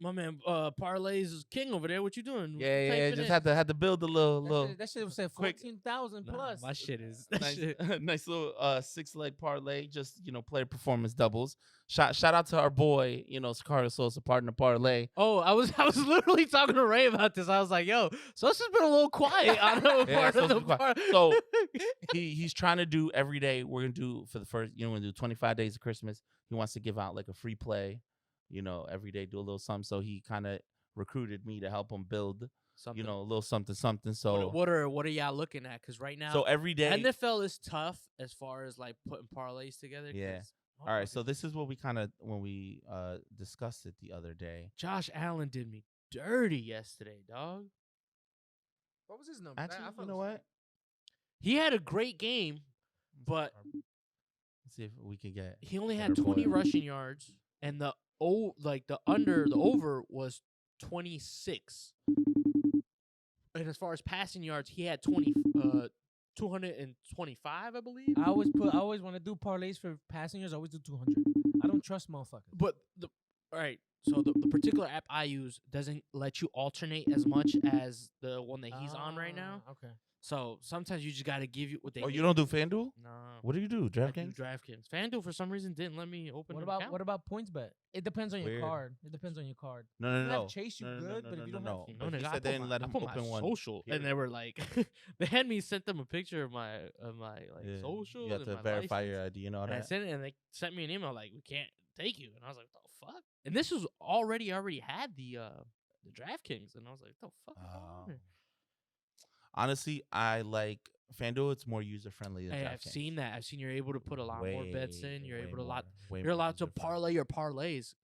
My man, Parlays is king over there. What you doing? Yeah. Just had to build a little That shit was said quick- 14,000 plus. My shit is nice, nice little 6-leg parlay. Just player performance doubles. Shout out to our boy, Sicario Sosa, partner parlay. Oh, I was literally talking to Ray about this. I was like, "Yo, Sosa's been a little quiet on the part of the Sosa's quiet. part." So he's trying to do every day. We're gonna do for the first, we're gonna do 25 days of Christmas. He wants to give out like a free play, every day, do a little something. So he kind of recruited me to help him build, something. a little something. So what are y'all looking at? Because right now, so every day NFL is tough as far as like putting parlays together. Yeah. All right, so this is what we when we discussed it the other day. Josh Allen did me dirty yesterday, dog. What was his number? Actually, you know what? He had a great game, but Let's see if we can get. he only had better 20 boil. rushing yards, and the over was 26. And as far as passing yards, he had 225, I believe. I always want to do parlays for passengers. I always do 200. I don't trust motherfuckers. But all right, so the particular app I use doesn't let you alternate as much as the one that he's on right now. Okay. So sometimes you just got to give you what they. Oh, you don't do FanDuel? No. What do you do? I do DraftKings? DraftKings. FanDuel for some reason didn't let me open. What about points bet? It depends on your Weird. card. It depends on your card. No. You have Chase, you good, but if you don't have, But he said they didn't let him open one. Social, and they were like, they had me sent them a picture of my like social. You have and to my verify license. your ID and all And I that. sent it, and they sent me an email like, we can't take you. And I was like, what the fuck? And this was already had the DraftKings, and I was like, what the fuck? is going on here? Honestly, I like FanDuel. It's more user friendly than Hey, DraftKings. I've seen that. I've seen you're able to put a lot more bets in. You're able to way You're more allowed to user-friendly. parlay your parlays.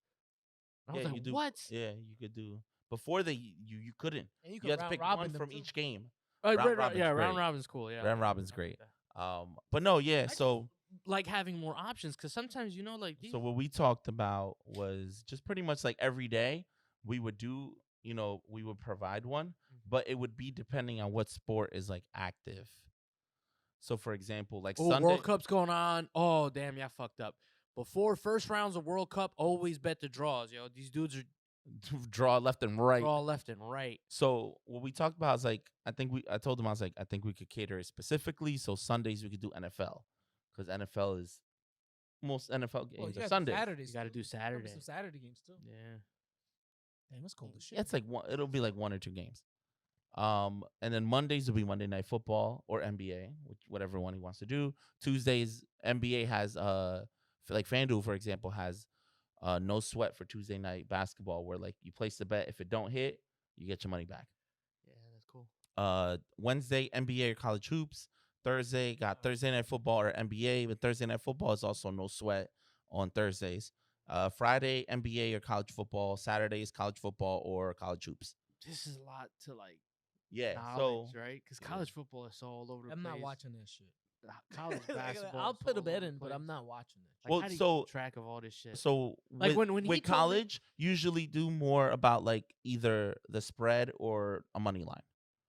I was Yeah, like, you do. what? Yeah, you could do. Before you couldn't. and you You can had to round pick robin one them from too. each game. Round robin's round great. robin's cool. Yeah, Round robin's I great. like that. But no, yeah. So like having more options because sometimes like these. so what we talked about was just pretty much like every day we would do. We would provide one, but it would be depending on what sport is like active. So, for example, like Sunday, World Cup's going on. Oh, damn, yeah, fucked up. Before first rounds of World Cup, always bet the draws, yo. These dudes are draw left and right. draw left and right. So what we talked about is like I told him I was like I think we could cater it specifically. So Sundays we could do NFL because NFL is most NFL Well, games you are got Sundays. Saturdays. You got to do too. There'll be Saturday. some Saturday games too. Yeah. Damn, it's cold as shit. Yeah, it's like it'll be like one or two games. And then Mondays will be Monday Night Football or NBA, whatever one he wants to do. Tuesdays NBA has like FanDuel for example has no sweat for Tuesday night basketball where like you place the bet, if it don't hit, you get your money back. Yeah, that's cool. Wednesday NBA or college hoops. Thursday got Thursday Night Football or NBA, but Thursday Night Football is also no sweat on Thursdays. Friday NBA or college football. Saturdays college football or college hoops. This is a lot to like Yeah, knowledge, so right? Because college football is so all over the I'm place. not watching that shit. College basketball. I'll is put so a bet all over in, the but place. I'm not watching that. Like, Well, how do you so- keep track of all this shit? So Like, with, when he with told me- college, usually do more about like either the spread or a money line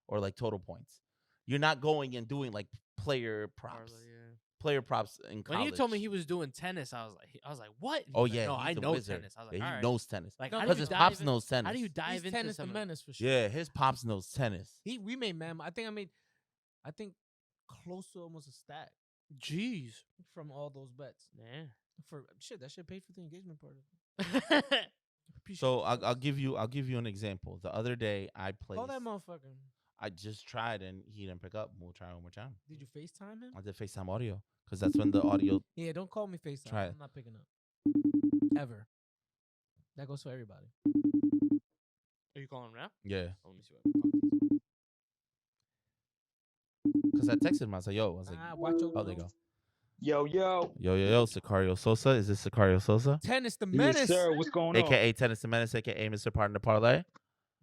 or like total points. You're not going and doing like player props. Parlay, yeah. Player props in college. When he told me he was doing tennis, I was like, what? And Oh he's like, yeah, no, he's I the know wizard. tennis. I was like, Yeah, all he right. knows tennis. Like, No, how do Because you his dive pops in- knows tennis. How do you He's dive into tennis the some? menace for sure. Yeah, his pops knows tennis. We made man. I think close to almost a stack Jeez. from all those bets. Yeah. For shit, that shit paid for the engagement part of it. Appreciate So you, I'll fellas. give you an example. The other day I played. Call that motherfucker. I just tried and he didn't pick up. We'll try one more time. Did you FaceTime him? I did FaceTime audio because that's when the audio. Yeah, don't call me FaceTime. Try it. I'm not picking up. Ever. That goes for everybody. Are you calling him now? Yeah, Oh, let me see what. because I texted him. I was like, "Yo," I was like, Watch your "Oh, there you go." Yo. Yo, Sicario Sosa. Is this Sicario Sosa? Tennis the Yes, menace. sir. What's going on? AKA Tennis the Menace, AKA Mr. Partner Parlay.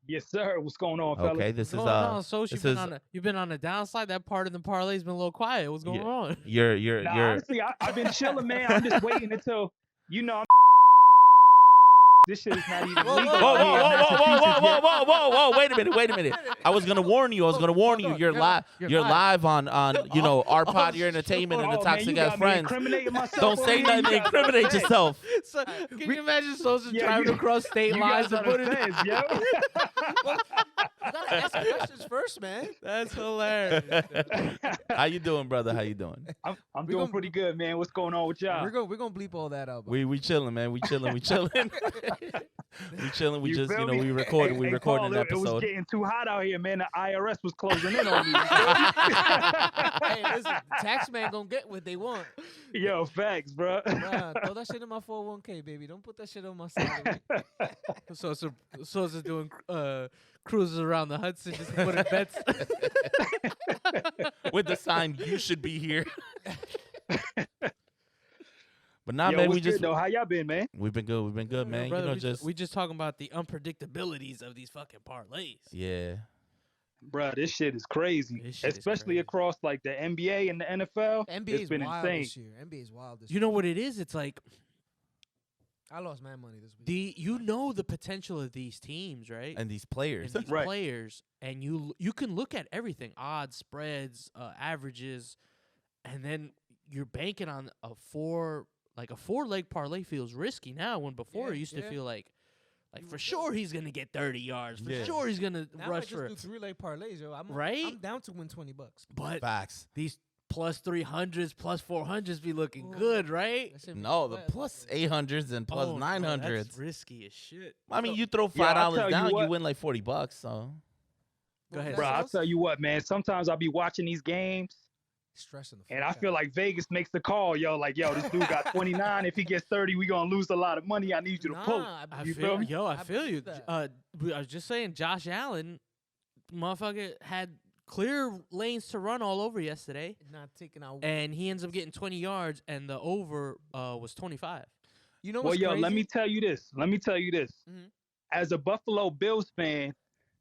Yes, sir. What's going on, fellas? Okay, this is What's going on, Soch? this You've been on the downside. That part of the parlay's been a little quiet. What's going Yeah. on? you're Nah, honestly, I've been chilling, man. I'm just waiting until, I'm This shit is not even Whoa, legal. whoa, out here in Massachusetts yet. Wait a minute. I was gonna warn you. You're live. You're live on our pod, your entertainment, and the Oh, man, toxic you ass got me friends. incriminating myself Don't over say here. nothing to You guys incriminate understand. yourself. So, can you imagine Sosa Yeah, driving you- across state You lines guys and putting understand, yo. You gotta ask questions first, man. That's hilarious. How you doing, brother? How you doing? I'm We doing gon- pretty good, man. What's going on with y'all? We're gonna bleep all that out. We chilling, man. We chilling. We chilling. We You just feel me? we recording Hey, an Paul, It was episode. getting too hot out here, man. The IRS was closing in on me. Hey, listen, tax man gonna get what they want. Yo, facts, bro. Nah, throw that shit in my 401k, baby. Don't put that shit on my salary. Sosa's doing cruises around the Hudson just to put in bets. With the sign, you should be here. But nah, Yo, man, what's we just good, though? How y'all been, man? we've been good, man. Brother, just we just talking about the unpredictabilities of these fucking parlays. yeah. Bro, this shit is crazy. This shit is Especially crazy. across like the NBA and the NFL. NBA's It's been wild insane. this year. NBA's wild this You year. know what it is? It's like I lost my money this week. the potential of these teams, right? And these players. And these Right. players, and you can look at everything, odds, spreads, averages, and then you're banking on a four-leg parlay feels risky now when before it used to feel like for sure he's gonna get 30 yards, for Yeah. sure he's gonna Now I rush just for do 3-leg parlays, yo. Right? I'm down to win $20. but Facts. these plus 300s, plus 400s be looking Ooh. good, right? That shit be No, the flat. plus 800s and plus Oh, no, 900s. that's risky as shit. I mean, you throw Yeah, I'll $5 tell you down, you what. win like $40. So What Go ahead, was Bro, that, I'll Sauce? tell you what, man. Sometimes I'll be watching these games Stressing the and I fuck feel out. like Vegas makes the call, yo. Like, yo, this dude got 29. If he gets 30, we gonna lose a lot of money. I need you to pull it. Nah, I You feel, feel me? yo, I I feel you. believe that. I was just saying, Josh Allen, motherfucker, had clear lanes to run all over yesterday, Not taking out. and he ends up getting 20 yards, and the over was 25. You know Well, what's yo, crazy? let me tell you this. Mhm. As a Buffalo Bills fan,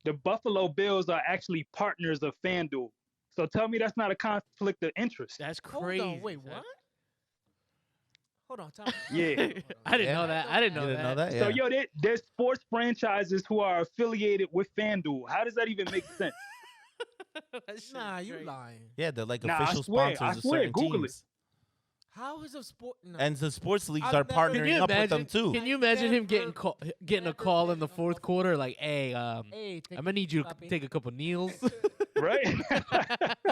the Buffalo Bills are actually partners of FanDuel. So tell me that's not a conflict of interest. That's Hold crazy. on, wait, what? Hold on, time. Yeah. I didn't Yeah. know that. I didn't know you didn't know that. that? So, Yeah. yo, there's sports franchises who are affiliated with FanDuel. How does that even make sense? That shit Nah, is you crazy. lying. Yeah, they're like Nah, I official swear, sponsors I of swear, certain Google it. teams. How is a sport? No. And the sports leagues I've are never- Can partnering you up with them imagine? too. Can you imagine him getting Never- getting a never call in been the on the fourth phone. quarter like, "Hey, Hey, I'm take gonna need you to copy. take a couple kneels." Right?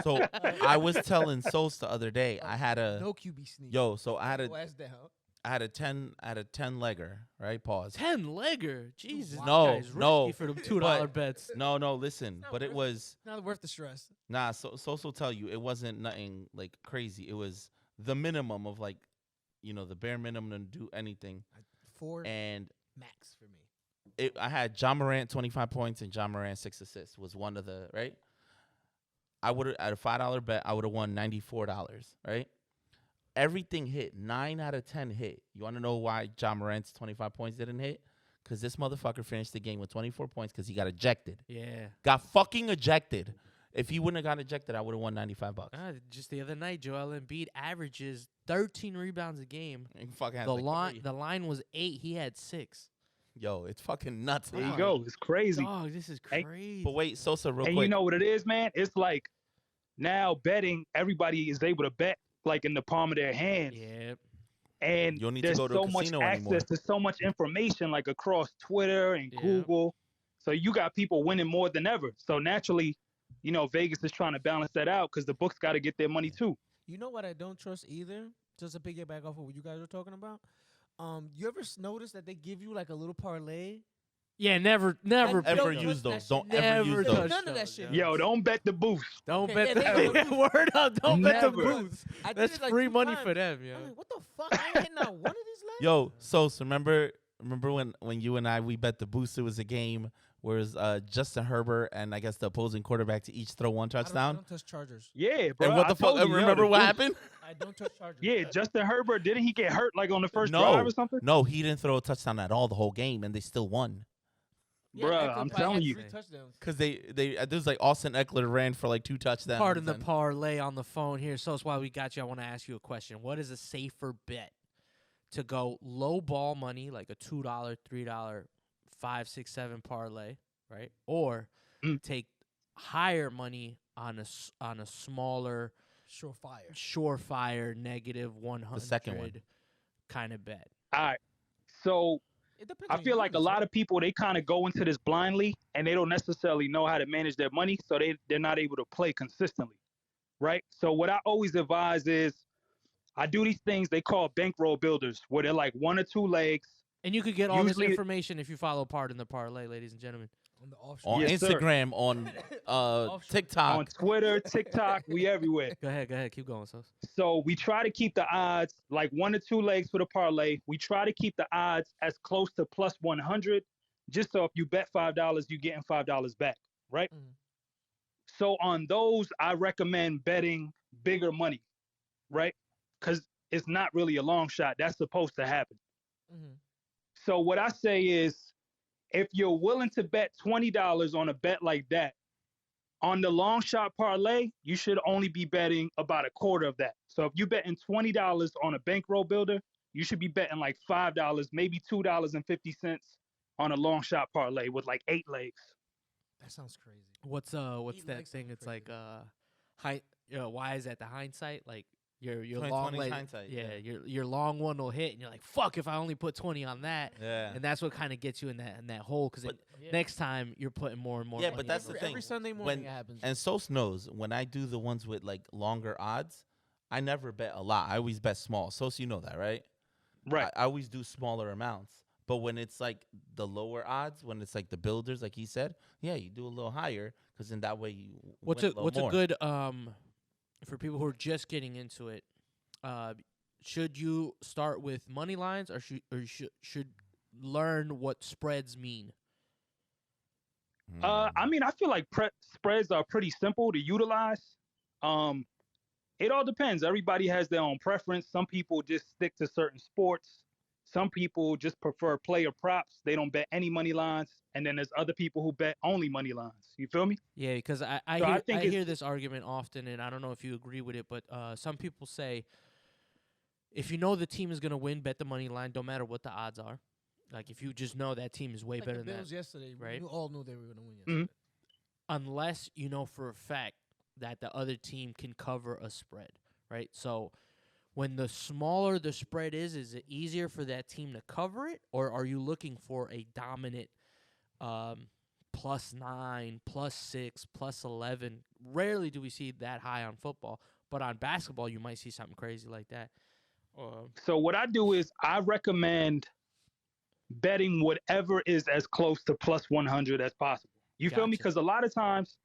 So I was telling Sos the other day, I had a no QB sneak. so I had Go ass down. a 10 legger, right? Pause. 10-legger. Jesus, that No, guy's risky no, for them $2 but- bets. No, listen, not but it worth was Not worth the stress. nah. Sos will tell you it wasn't nothing like crazy. It was the minimum of like, the bare minimum to do anything. 4 And max for me. I had John Morant 25 points and John Morant 6 assists was one of the right. I would have at a $5 bet. I would have won $94. Right. Everything hit. 9 out of 10 hit. You want to know why John Morant's 25 points didn't hit? Because this motherfucker finished the game with 24 points because he got ejected. Yeah. Got fucking ejected. If he wouldn't have got ejected, I would have won $95. Just the other night, Joel Embiid averages 13 rebounds a game. He fucking has The like line, 3. the line was 8. He had 6. Yo, it's fucking nuts. There you huh? go. It's crazy. Dog, this is Hey, crazy. But wait, Sosa, real And quick. you know what it is, man? It's like now betting, everybody is able to bet like in the palm of their hands. Yeah. And You don't need to there's go to so a much casino access anymore. to so much information like across Twitter and Yeah. Google. So you got people winning more than ever. So naturally, Vegas is trying to balance that out because the books got to get their money too. You know what I don't trust either? Just to piggyback off of what you guys were talking about. You ever notice that they give you like a little parlay? Yeah, never I Ever don't use trust those. that Don't shit. ever Never use touch those. none of that shit. Yo, don't bet the boost. Don't Okay, bet yeah, the they go- word up. Don't bet the Never. booth. I did That's it, like, free 2 money times. for them, yo. I'm like, what the fuck? I ain't hitting out one of these lines. Yo, Sos, remember when you and I we bet the boost? It was a game where it was Justin Herbert and I guess the opposing quarterback to each throw one I touchdown. don't touch Chargers. Yeah, bro. And what I the fuck? told you, yo, Remember the what boost- happened? I don't touch Chargers. Yeah, Justin Herbert, didn't he get hurt like on the first No. drive or something? No, he didn't throw a touchdown at all the whole game, and they still won. Yeah, Bruh, Eckler I'm probably telling had you. 3 touchdowns. Because there's like Austin Eckler ran for like 2 touchdowns. Pardon the and- parlay on the phone here. So it's why we got you. I want to ask you a question. What is a safer bet to go low ball money, like a $2, $3, 5, 6, 7 parlay, right? Or Mm. take higher money on a smaller, surefire negative 100 second one. kind of bet. All right. So It depends I on feel your like a limits, lot right? of people, they kind of go into this blindly and they don't necessarily know how to manage their money. So they're not able to play consistently. Right. So what I always advise is I do these things they call bankroll builders, where they're like 1 or 2 legs. And you could get all this Usually- information if you follow Part in the Parlay, ladies and gentlemen. On the offshoot. On Yes, sir. Instagram, on TikTok. On Twitter, TikTok, we everywhere. Go ahead, keep going, Sos. So we try to keep the odds like 1 or 2 legs for the parlay. We try to keep the odds as close to plus 100, just so if you bet $5, you're getting $5 back, right? Mhm. So on those, I recommend betting bigger money, right? Because it's not really a long shot. That's supposed to happen. Mhm. So what I say is, if you're willing to bet $20 on a bet like that, on the long shot parlay, you should only be betting about a quarter of that. So if you're betting $20 on a bankroll builder, you should be betting like $5, maybe $2.50 on a long shot parlay with like 8 legs. That sounds crazy. What's Eat that legs thing? sounds It's like crazy. why is that the hindsight? Like your 20/20 long leg, hindsight, yeah, yeah. your long one will hit, and you're like, fuck, if I only put 20 on that, Yeah. and that's what kind of gets you in that hole. Because But- Yeah. next time you're putting more and more. Yeah, money but that's into the it. thing. Every Sunday morning When- it happens. And Sos knows when I do the ones with like longer odds, I never bet a lot. I always bet small. Sos, you know that, right? Right. I always do smaller amounts. But when it's like the lower odds, when it's like the builders, like he said, yeah, you do a little higher because in that way you What's win a what's little a more. good for people who are just getting into it? Should you start with money lines, or should learn what spreads mean? I mean, I feel like spreads are pretty simple to utilize. It all depends. Everybody has their own preference. Some people just stick to certain sports. Some people just prefer player props. They don't bet any money lines. And then there's other people who bet only money lines. You feel me? Yeah, because I So I hear think I it's- hear this argument often, and I don't know if you agree with it, but some people say if you know the team is gonna win, bet the money line, don't matter what the odds are. Like if you just know that team is way like better the than Bills that, yesterday. right? We all knew they were going to win Mhm. yesterday. unless you know for a fact that the other team can cover a spread, right? So when the smaller the spread is it easier for that team to cover it, or are you looking for a dominant +9, +6, +11? Rarely do we see that high on football, but on basketball you might see something crazy like that. So what I do is I recommend betting whatever is as close to plus 100 as possible. You feel me? Gotcha. Because a lot of times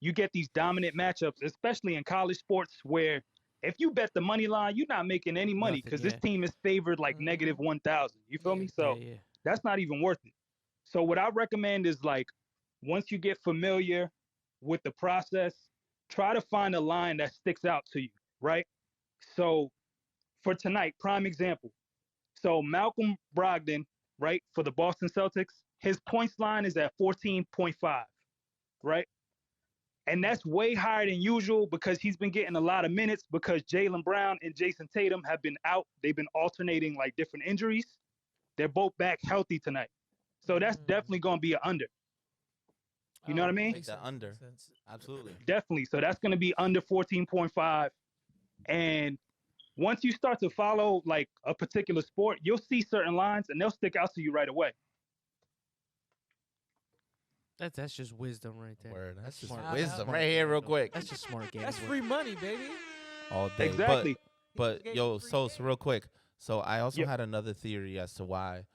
you get these dominant matchups, especially in college sports, where if you bet the money line, you're not making any money Nothing, because yeah. this team is favored like Mhm. negative 1,000. You feel me? So yeah. that's not even worth it. So what I recommend is like once you get familiar with the process, try to find a line that sticks out to you, right? So for tonight, prime example. So Malcolm Brogdon, right, for the Boston Celtics, his points line is at 14.5, right? And that's way higher than usual because he's been getting a lot of minutes because Jaylen Brown and Jason Tatum have been out. They've been alternating like different injuries. They're both back healthy tonight. So that's definitely going to be an under. You know what I mean? Makes The sense, under. makes sense. Absolutely. Definitely. So that's going to be under 14.5. And once you start to follow like a particular sport, you'll see certain lines and they'll stick out to you right away. That's just wisdom right there. Word. That's just smart. wisdom Smart right here, real gambling. quick. That's just smart gambling. That's free money, baby. All day. Exactly. But He just yo, gave you free Sos, game. real quick. So I also Yep. had another theory as to why,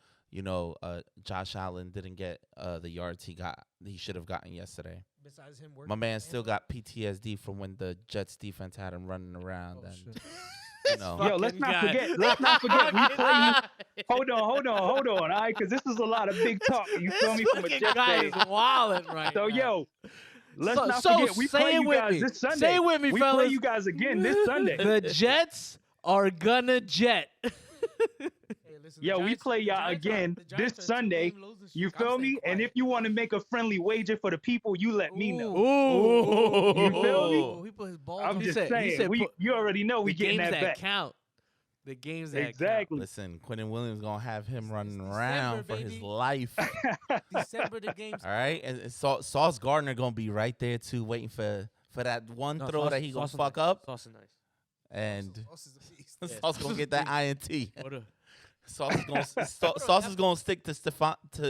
Josh Allen didn't get the yards he should have gotten yesterday. Besides him working. My man his still hands got PTSD from when the Jets defense had him running around, Oh, and shit. you know, Yo, let's not forget. Let's not forget. We play you. Hold on. All right, because this is a lot of big talk. You feel me from a Fucking Jets guy fan. is wildin' right So now. yo, let's So- not so forget. We say play it you with guys me. this Sunday. Say it with me, we fellas. play you guys again this Sunday. The Jets are gonna jet. Hey, listen, the Yo, we Giants- play the y'all Giants are- again the this Giants are a Sunday. two-game losing You streak. I'm feel me? staying And if quiet. you want to make a friendly wager for the people, you let me know. Ooh. You feel me? He put his balls I'm on just said- he saying. said put- You already know we the getting games that that bet. count. The games that Exactly. Listen, Quentin Williams gonna have him running December, around for his baby. life. December the games. All right, and Sauce Gardner gonna be right there too, waiting for that one No, throw Sauce- that he gonna Sauce is fuck nice. up, Sauce is nice. and Sauce is a beast. Yeah. Sauce gonna get that INT. What a, Sauce is gonna stick to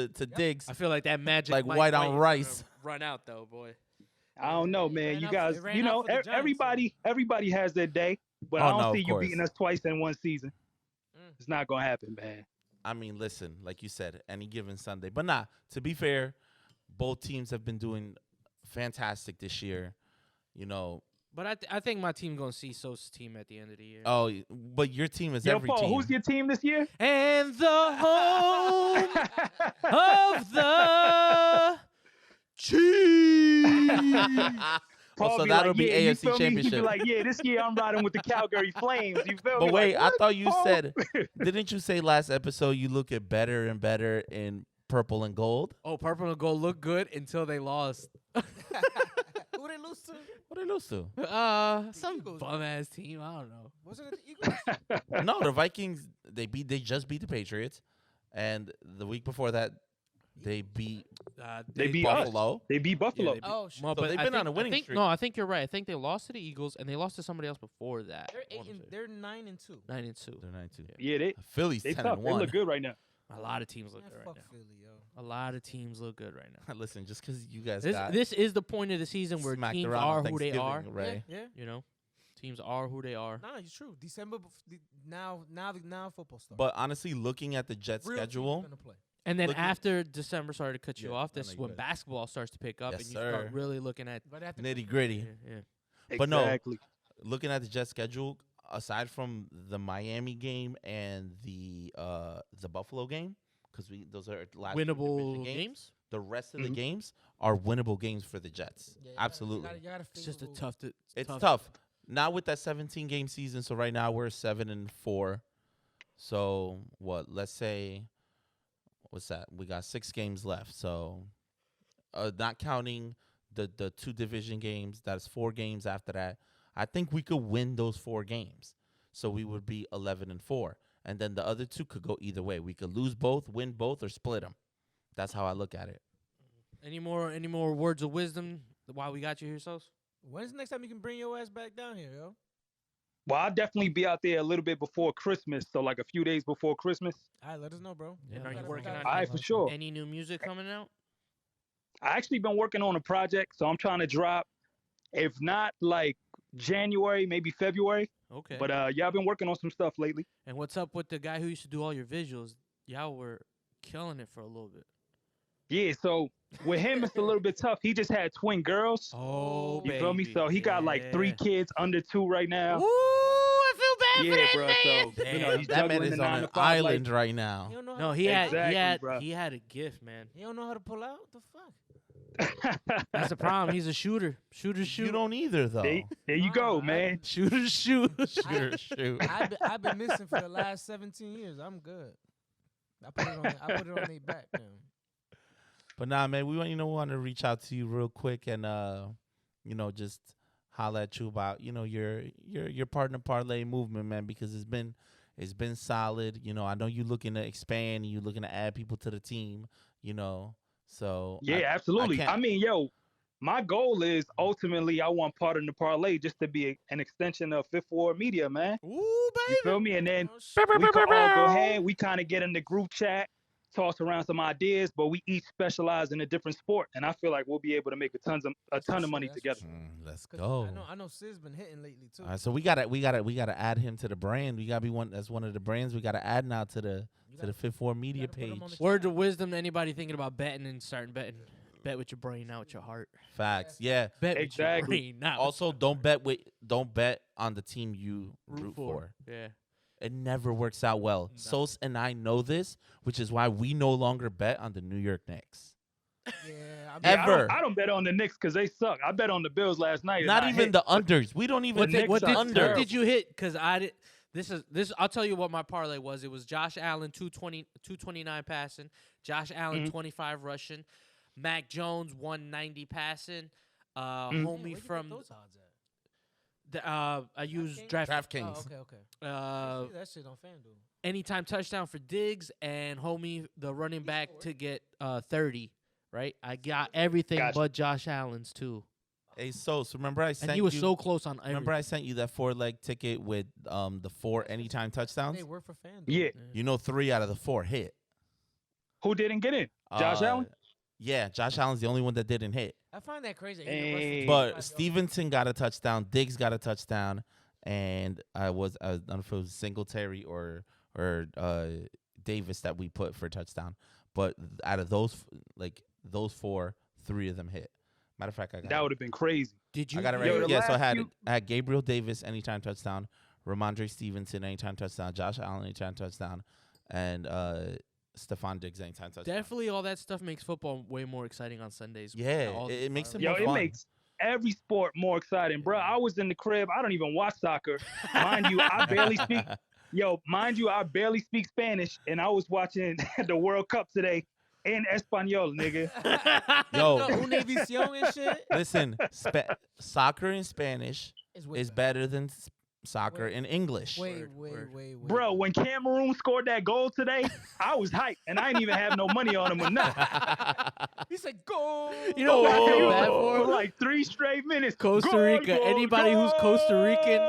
to Diggs. I feel like that magic Like Mike white on is gonna rice. Run out though, boy. I don't know, It man. ran You out- guys, it ran you out know, for the Giants, everybody has their day, but Oh, I don't no, see of you course. beating us twice in one season. Mm. It's not gonna happen, man. I mean, listen, like you said, any given Sunday. But nah, to be fair, both teams have been doing fantastic this year. You know, But I think my team gonna see Sosa's team at the end of the year. but your team is Yo, every Paul, team. who's your team this year? And the home of the Chiefs. Paul so be that'll like, be yeah, you AFC feel me? He be Championship. like, yeah, this year I'm riding with the Calgary Flames. You feel me? But wait, Like, I what, thought you Paul? said, didn't you say last episode you look at better and better in purple and gold? Oh, purple and gold look good until they lost. Who they lose to? What did they lose to? Some Eagles. bum ass team. I don't know. Wasn't it the Eagles? No, the Vikings. They just beat the Patriots, and the week before that, they beat They beat us. Buffalo. They beat Buffalo. they beat- Oh, shit. Well, So but they've I been think- on a winning I think, streak. No, I think you're right. I think they lost to the Eagles and they lost to somebody else before that. They're I wanna say. they're 9-2. 9-2. They're 9-2. Yeah, Philly's they 10 tough. and They 1. look good right now. A lot of teams look Man, good right fuck now. Philly, yo. A lot of teams look good right now. Listen, just because you guys This got this is the point of the season where smacked teams around are on who they are. Thanksgiving, right? Yeah. You know, teams are who they are. Nah, it's true. December now football stuff. But honestly, looking at the Jets Real teams schedule, gonna play. And then looking- after December, sorry to cut you Yeah, off, no, this no, is you when good. basketball starts to pick up Yes, and you sir. start really looking at Right after nitty gritty. yeah. But no. Exactly. Looking at the Jets schedule, aside from the Miami game and the Buffalo game, because those are last two division Winnable games. The rest of the Mhm. games are winnable games for the Jets. Yeah, Absolutely. You gotta It's just a favor tough. It's tough. Not with that 17 game season. So right now we're 7-4. So what? Let's say, what's that? We got 6 games left. So, not counting the 2 division games, that's 4 games after that. I think we could win those 4 games. So we would be 11-4, and then the other 2 could go either way. We could lose both, win both, or split them. That's how I look at it. Any more words of wisdom while we got you here, Sos? When's the next time you can bring your ass back down here, yo? Well, I'll definitely be out there a little bit before Christmas. So like a few days before Christmas. All right, let us know, bro. Yeah, We are you gotta working figure on out- All right, for sure. Any new music coming out? I actually been working on a project, so I'm trying to drop, if not like January, maybe February. Okay. But yeah, I've been working on some stuff lately. And what's up with the guy who used to do all your visuals? Y'all were killing it for a little bit. Yeah, so with him it's a little bit tough. He just had twin girls. Oh, You feel me? So he got like 3 kids under 2 right now. Ooh, I feel bad Yeah, for that bro. man. So you know, he's That man juggling is the on 9 an to 5 life. island right now. He don't know how No, to he pull had out. Exactly, bro. he had a gift, man. He don't know how to pull out. The fuck? That's the problem. He's a shooter. Shooter, You shoot. don't either, though. there you go, man. Shooter, shoot. Shoot. I've been missing for the last 17 years. I'm good. I put it on their back now. But nah, man, we want to reach out to you real quick and just holler at you about your partner parlay movement, man, because it's been solid. I know you looking to expand, and you looking to add people to the team. So Yeah, absolutely. can't- I mean, yo, my goal is ultimately I want part of the parlay just to be an extension of Fifth Ward Media, man. Ooh, You baby. feel me? And then Oh, shit. we can all go ahead. We kind of get in the group chat, toss around some ideas, but we each specialize in a different sport, and I feel like we'll be able to make a ton of money That's for together. sure. Let's 'Cause go. I know Sid's been hitting lately too. All right, so we gotta add him to the brand. We gotta be one of the brands. We gotta add now to the You to the gotta- Fifth Ward Media gotta put 'em page. on the Word of wisdom to anybody thinking about betting and starting betting. Bet with your brain, not with your heart. Facts. Yeah. Bet Exactly. with your brain, not Also, with your don't bet on the team you heart. root for. Yeah. It never works out well. No. Sos and I know this, which is why we no longer bet on the New York Knicks. Yeah, Yeah, Ever. I don't bet on the Knicks because they suck. I bet on the Bills last night. and Not I even hit. the unders. We don't even What take Knicks What the did, are under. what did you hit? Because I did. This. I'll tell you what my parlay was. It was Josh Allen 229 passing, Josh Allen 25 rushing, Mac Jones 190 passing, Damn, homie where'd you get from those odds at? I use DraftKings. Oh, okay. Uh, See that shit on FanDuel. anytime touchdown for Diggs and homie the running back scored. to get 30. Right, I got everything Gotcha. but Josh Allen's too, Hey, so remember I sent and he was you. so close on everything. Remember I sent you that 4-leg ticket with the 4 anytime touchdowns. They work for FanDuel. Yeah. You know, 3 out of the 4 hit. Who didn't get in? Josh Allen? Yeah, Josh Allen's the only one that didn't hit. I find that crazy. Hey. But Stevenson got a touchdown, Diggs got a touchdown, and I don't know if it was Singletary or Davis that we put for a touchdown. But out of those 4, 3 of them hit. Matter of fact, I got That would have been crazy. Did you? I got it right Yo, here. the Yeah, so I last had Gabriel Davis anytime touchdown, Ramondre Stevenson anytime touchdown, Josh Allen anytime touchdown, and Stephon Diggs anytime touchdown. Definitely, all that stuff makes football way more exciting on Sundays. Yeah, All it makes it parlays. Yo, more it fun. makes every sport more exciting, bro. I was in the crib. I don't even watch soccer. Mind you, I barely speak. Mind you, I barely speak Spanish, and I was watching the World Cup today in Espanol, nigga. Yo. Univision and shit. Listen, soccer in Spanish Way is better. better than soccer in English. Way. Bro, when Cameroon scored that goal today, I was hyped, and I didn't even have no money on him or nothing. He said, "Go." You know what I feel bad For for? like 3 straight minutes. Costa Goal, Rica. goal, Anybody who's Costa Rican,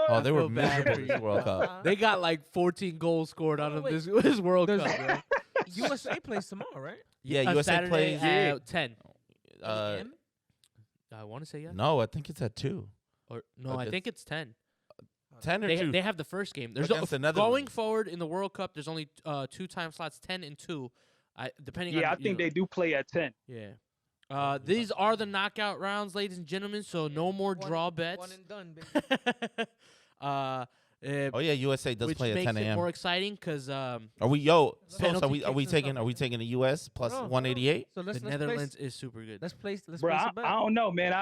Oh, they were feel bad miserable for this you. World Cup. they got like 14 goals scored out of Wait, this World Cup. there's- Bro. USA plays tomorrow, right? Yeah, USA Saturday plays. at 10. AM? I want to say yes. No, I think it's at 2. Or no, I think it's 10. 10 or They 2. they have the first game. There's Against the going Netherlands. forward in the World Cup. There's only 2 time slots, 10 and 2. Depending on Yeah, I think they do play at 10. Yeah. These are the knockout rounds, ladies and gentlemen. So no more draw bets. One and done, baby. Oh yeah, USA does which play at makes 10 it a.m. more exciting because Are we Sos, Penalty are we kicks and stuff. taking the US plus No. 188? So the let's Netherlands is super good. Let's place. Let's Bro, place I, a bet. I don't know, man.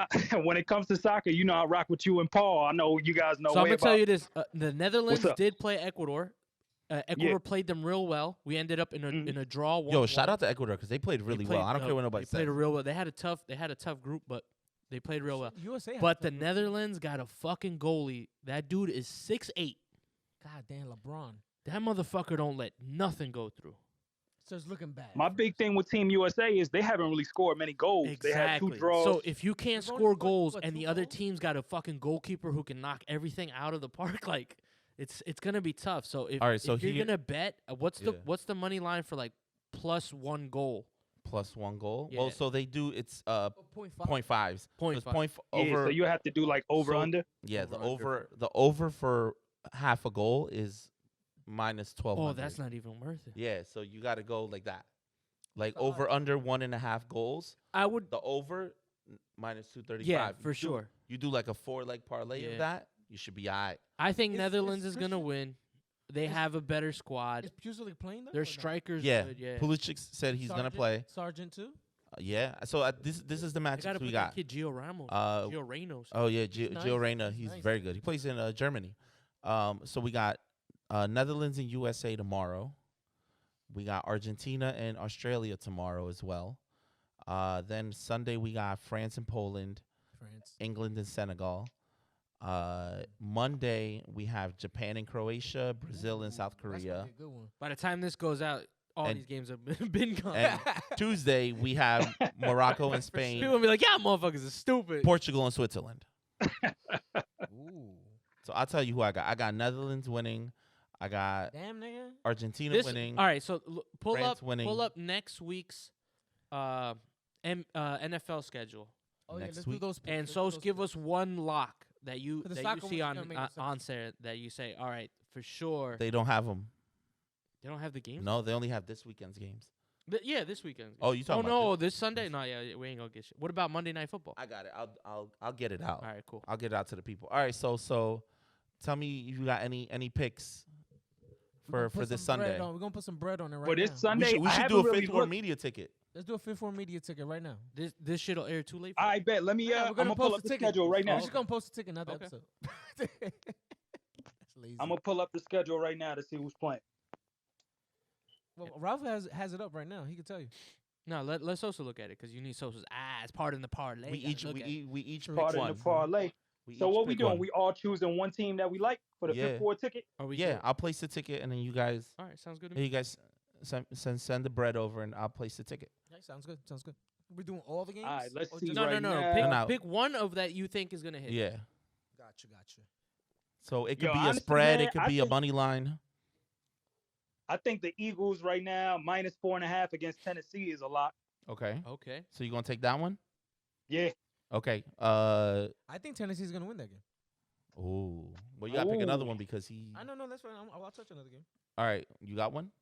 When it comes to soccer, you know I rock with you and Paul. I know you guys know So I'm way gonna tell about. you this: the Netherlands up? did play Ecuador. Ecuador played them real well. We ended up in a draw. Yo, 1-1. shout out to Ecuador because they played really well. I don't care what nobody They played says. real well. They had a tough group, but they played real well. USA. has But the tough group. Netherlands got a fucking goalie. That dude is 6'8". God damn, LeBron. That motherfucker don't let nothing go through. So it's looking bad. My big thing with Team USA is they haven't really scored many goals. They had 2 draws. So if you can't They've only score scored, goals what, and 2 the other goals? team's got a fucking goalkeeper who can knock everything out of the park, like it's gonna be tough. So if, All right, so if you're here- gonna bet, what's Yeah. the money line for like plus 1 goal? Plus 1 goal. Yeah. Well, so they do. It's 0.5. 0.5s. Point It's five. yeah, over. so you have to do like over so- under. Yeah, the Over-under. over for half a goal is minus 1200. Oh, that's not even worth it. Yeah, so you got to go like that. Like That's a lot. over under 1.5 goals. I would. The over minus 235. Yeah, You for do- sure. You do like a 4-leg parlay Yeah. of that. You should be all right. I think Is- Netherlands is is gonna Pulisic- win. They is- have a better squad. Is Pulisic playing though? Their or no? strikers. Yeah, Good, yeah. Pulisic said he's gonna Sargent- play. Sargent too. Yeah. So this is the They matchups gotta we put got. that kid Gio Ramos. Uh, Gio Reynos. Oh yeah, He's nice. Gio Reyna. He's Nice. very good. He plays in Germany. So we got Netherlands and USA tomorrow. We got Argentina and Australia tomorrow as well. Then Sunday we got France and Poland, France. England and Senegal. Monday we have Japan and Croatia, Brazil and South That's gonna Korea. be a good one. By the time this goes out, all And- these games have been gone. And Tuesday we have Morocco and People Spain, will be like, "Yeah, motherfuckers are stupid." Portugal and Switzerland. Ooh. So I'll tell you who I got. I got Netherlands winning. I got Damn, nigga. Argentina This, winning. all right, so pull France winning. up next week's NFL schedule, Oh yeah, Next let's do week. those. picks. and Let's do so those give picks. us one lock that you 'Cause the that you soccer see one's on gonna make no on there that you say, all right, for sure. They don't have them. They don't have the games. No, they only have this weekend's games. Yeah, this weekend. Oh, you talking Oh about no, this Sunday? No, yeah, we ain't gonna get shit. What about Monday Night Football? I got it. I'll get it out. All right, cool. I'll get it out to the people. All right, so tell me if you got any picks We're gonna for put this some bread Sunday. on- We're gonna put some bread on it right For this now. Sunday, We I should haven't do a really fifth floor looked. media ticket. Let's do a 5-4 media ticket right now. This shit'll air too late. For I bet. Let me. Yeah, I'm gonna pull up the ticket. schedule right We're now. just gonna post a ticket, not the Okay. episode. That's lazy. I'm gonna pull up the schedule right now to see who's playing. Well, Ralph has it up right now. He can tell you. No, let Sosa look at it because you need Sosa's eyes. Part in the parlay. We Gotta each look we at it. each we each True. pick Part in one. the parlay. So each what we pick doing? one. We all choosing one team that we like for the Yeah. fifth ward ticket. Are we Yeah, good? I'll place the ticket, and then you guys, All right, sounds good to you me. guys send the bread over, and I'll place the ticket. Yeah, sounds good. Sounds good. We're doing all the games. All right, let's Or see just- No, right no, no. now. Pick, No, no. pick one of that you think is gonna hit. Yeah. Gotcha. So it could Yo, be a honestly, spread. man, It could I be a think- money line. I think the Eagles right now -4.5 against Tennessee is a lot. Okay. Okay. So you gonna take that one? Yeah. Okay. I think Tennessee's gonna win that game. Oh. Well, you gotta pick another Ooh. one because he. I know, no, that's fine. I'll touch another game. All right. You got one?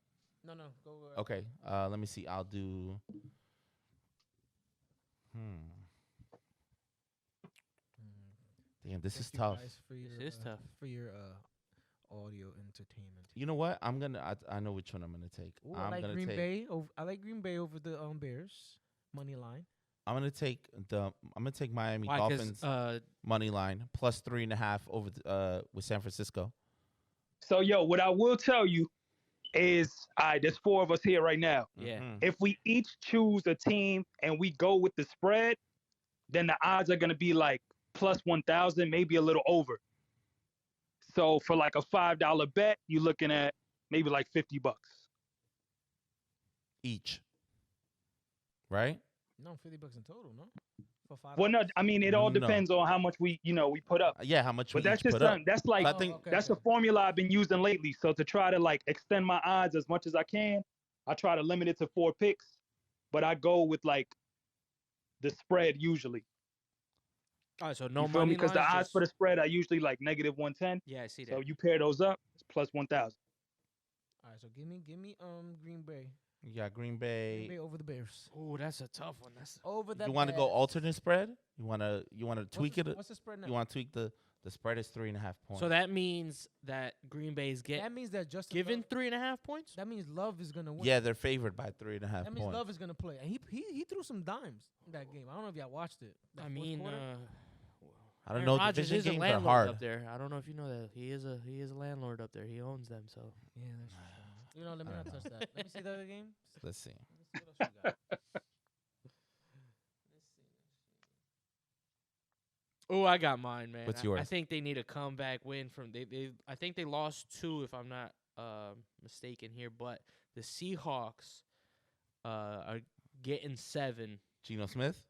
No, go. Okay. Let me see. I'll do. Damn, this is Thank you tough. guys for your, This is tough. For your audio entertainment. You know what? I'm gonna. I know which one I'm gonna take. Ooh, I'm I like gonna Green take. Bay. I like Green Bay over the Bears money line. I'm gonna take the. I'm gonna take Miami Why? Dolphins Because money line plus 3.5 over with San Francisco. So yo, what I will tell you is, all right, there's 4 of us here right now. Yeah. Mhm. If we each choose a team and we go with the spread, then the odds are gonna be like plus 1,000, maybe a little over. So for like a $5 bet, you're looking at maybe like $50. Each. Right? No, $50 in total. No, for $5. Well, no, I mean it all No. depends on how much we put up. Yeah. How much But we that's each just put up? something. That's like I think that's a formula I've been using lately. So to try to like extend my odds as much as I can, I try to limit it to 4 picks, but I go with like the spread usually. all right, so no You feel money me? Because the lines, odds just- for the spread are usually like -110. Yeah, I see that. So you pair those up, it's plus 1,000. All right, so give me Green Bay. you got Green Green Bay. Bay over the Bears. Oh, that's a tough one. That's Over the. You want to go Bears. alternate spread? You want to tweak What's it? What's the spread now? You want to tweak the spread is 3.5 points. so that means that Green Bay is That means that Justin given Love, 3.5 points. that means Love is gonna win. Yeah, they're favored by 3.5 That means points. Love is gonna play, and he threw some dimes in that game. I don't know if y'all watched it. that I fourth mean, quarter. I don't Aaron know. Rodgers Division is a games are landlord hard. up there. I don't know if you know that he is a landlord up there. He owns them. So Yeah, that's true. You know, let me I not don't touch that. Let me see the other game. Let's see. Let's see what else we got. oh, I got mine, man. What's I yours? think they need a comeback win from they. I think they lost 2, if I'm not mistaken here. But the Seahawks are getting 7 Geno Smith.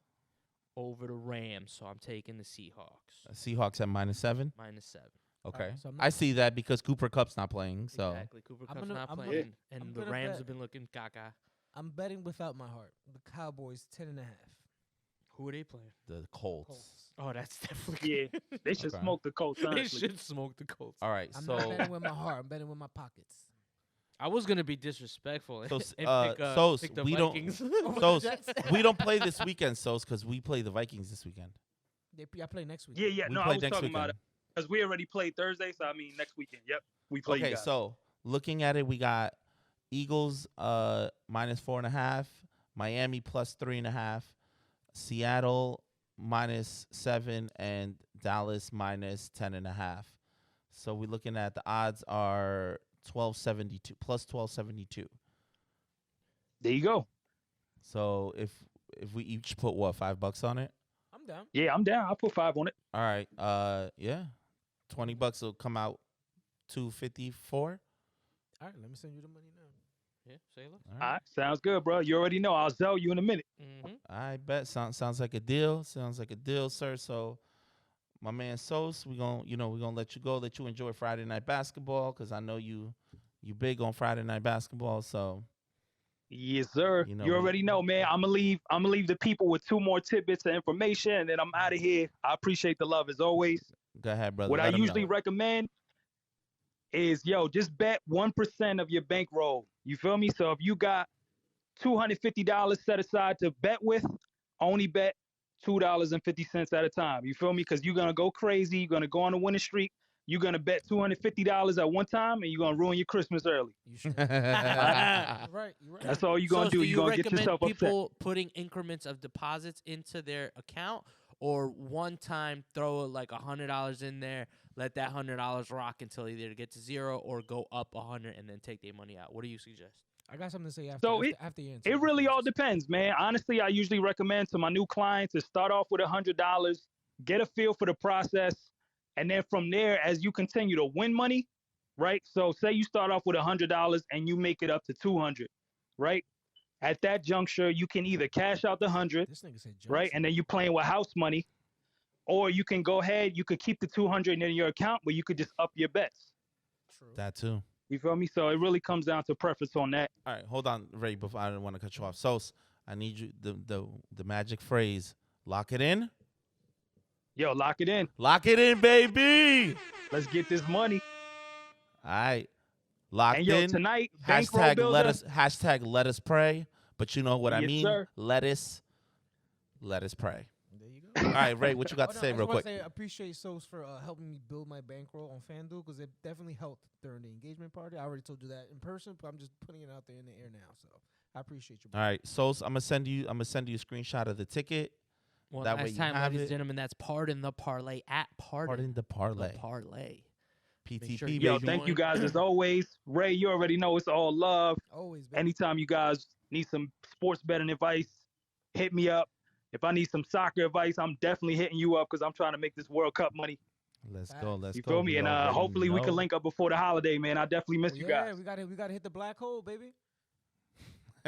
over the Rams, so I'm taking the Seahawks Seahawks at -7. -7. Okay. so I'm I not- see that because Cooper Cup's not playing. So Exactly. Cooper I'm Cup's gonna- not I'm playing, gonna- and I'm the gonna Rams bet- have been looking caca. I'm betting without my heart. The Cowboys 10.5. Who are they playing? the Colts. Colts. Oh, that's definitely Yeah, they should Okay. smoke the Colts. they Honestly. should smoke the Colts. All right. I'm so not betting with my heart. I'm betting with my pockets. I was gonna be disrespectful and, So, pick, Sos, pick the we don't- Vikings. Sos, we don't play this weekend, Sos, because we play the Vikings this weekend. I play next week. Yeah, We no, I play was next talking about weekend. it because we already played Thursday. So I mean, next weekend. Yep, we play. Okay, you guys. so looking at it, we got Eagles -4.5, Miami +3.5, Seattle -7, and Dallas -10.5. So we're looking at the odds are 1272 plus 1272. there you go. So if we each put what $5 on it, I'm down. Yeah, I'm down. I'll put 5 on it. all right, yeah, $20 will come out 254. All right, let me send you the money now. yeah, say it. All All right. right, sounds good, bro. You already know. I'll sell you in a minute. Mm-hmm. I bet sounds like a deal. Sounds like a deal, sir. So, my man Sos, we're gonna let you go, let you enjoy Friday night basketball, because I know you big on Friday night basketball. So, Yes, sir. You know, You we- already know, man. I'm gonna leave the people with 2 more tidbits of information, and then I'm out of here. I appreciate the love as always. go ahead, brother. What I let 'em usually know. recommend is, just bet 1% of your bankroll. You feel me? So if you got $250 set aside to bet with, only bet $2.50 at a time. You feel me? Because you're gonna go crazy. You're gonna go on a winning streak. You're gonna bet $250 at one time, and you're gonna ruin your Christmas early. You should. You're right. You're right. That's all you're gonna do. Do you You're gonna get recommend yourself upset. people putting increments of deposits into their account, or one time throw like $100 in there, let that $100 rock until either get to 0 or go up 100 and then take their money out? What do you suggest? I got something to say after. So after your answer. It really all depends, man. Honestly, I usually recommend to my new clients to start off with $100 get a feel for the process, and then from there, as you continue to win money, right? So say you start off with $100 and you make it up to 200, right? At that juncture, you can either cash out the 100, This nigga said right, junction. and then you playing with house money, or you can go ahead, you could keep the 200 in your account, but you could just up your bets. True. That too. You feel me? So it really comes down to preference on that. All right, hold on, Ray. Before I don't want to cut you off. Sos, I need you the magic phrase. Lock it in. Yo, lock it in. Lock it in, baby. Let's get this money. All right, locked And yo, in. tonight, bankroll Hashtag builder. let us pray. But you know what I Yes, mean. sir. Let us pray. There you go. All right, Ray, what you got to say I real just wanna quick? say I appreciate Sos for helping me build my bankroll on FanDuel because it definitely helped during the engagement party. I already told you that in person, but I'm just putting it out there in the air now. So I appreciate you. All right, Sos, I'm gonna send you a screenshot of the ticket. One That way last you time, have ladies it. and gentlemen, that's Pardon the Parlay at Pardon the parlay. The Parlay. PTP, sure you baby. Yo, thank you guys as always. Ray, you already know it's all love. Always, baby. Anytime you guys need some sports betting advice, hit me up. If I need some soccer advice, I'm definitely hitting you up because I'm trying to make this World Cup money. Let's go. Let's You go. feel me? We And already hopefully we can know. link up before the holiday, man. I definitely miss you yeah, guys. we gotta hit the black hole, baby.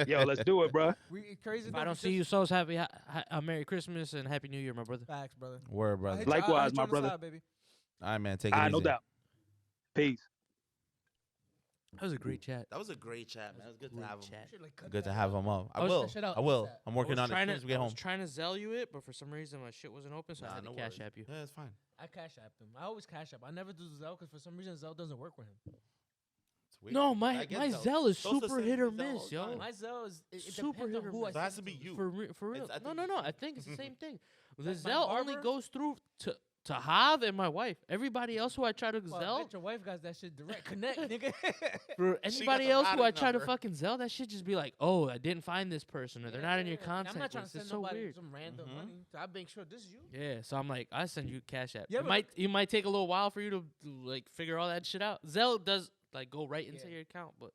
Yo, let's do it, bro. We crazy. If I don't see you, so happy. Merry Christmas and Happy New Year, my brother. Facts, brother. Word, I'll brother. hit you- I'll Likewise, hit you my on the brother. side, baby. All right, man. Take it easy. No doubt. Peace. That was a great chat. That was a great chat, man. It was good to Great have him. chat. Should, like, cut Good to that have out. him up. I I was- will. that shit out I will. ASAP. I'm working on it as soon as we get I was home. trying to Zell you it, but for some reason my shit wasn't open, so I had to no cash worries. app you. Yeah, it's fine. I cash app him. I always cash app. I never do Zelle because for some reason Zelle doesn't work with him. It's weird. No, I my get Zell is Sosa super sends hit me or Zelle all miss, the yo. time. My Zelle is it Super depends hit on or who I miss. So it has send to it be you. For real. I No, think no. it's- I think it's the same thing. The Like my Zell only barber? goes through to Hav and my wife. Everybody else who I try to Well, I Zell, bet your wife got that shit direct connect, nigga. for got anybody the else who I routing try to number. fucking Zell, that shit just be like, oh, I didn't find this person, or they're not in your Yeah, contact I'm not trying to list. send It's so nobody weird. some random Mhm. money. So I make sure this is you. Yeah, so I'm like, I send you cash app. Yeah, it but- might take a little while for you to like figure all that shit out. Zell does like go right into Yeah. your account, but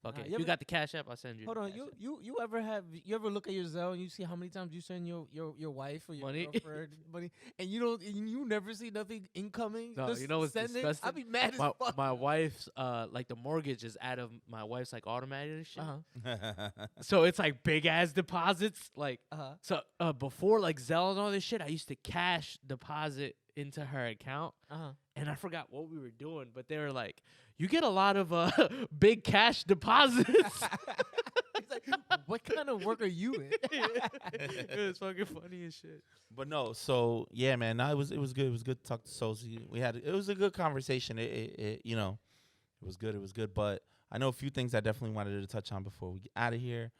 okay, Nah, if you you ever- got the cash app, I'll send you. Hold the on, cash app. you ever look at your Zelle and you see how many times you send your wife or your Money? girlfriend money and you never see nothing incoming? No, Just you know what's send it? disgusting? I'd be mad as my, fuck. my wife's like the mortgage is out of my wife's like automated and shit. Uh-huh. So it's like big ass deposits. Like Uh-huh. so before like Zelle and all this shit, I used to cash deposit into her account. Uh-huh. And I forgot what we were doing, but they were like, "You get a lot of big cash deposits." It's like, what kind of work are you in? It was fucking funny as shit. But no, so yeah, man. No, it was good. It was good to talk to Sosi. It was a good conversation. It you know, it was good. It was good. But I know a few things I definitely wanted to touch on before we get out of here.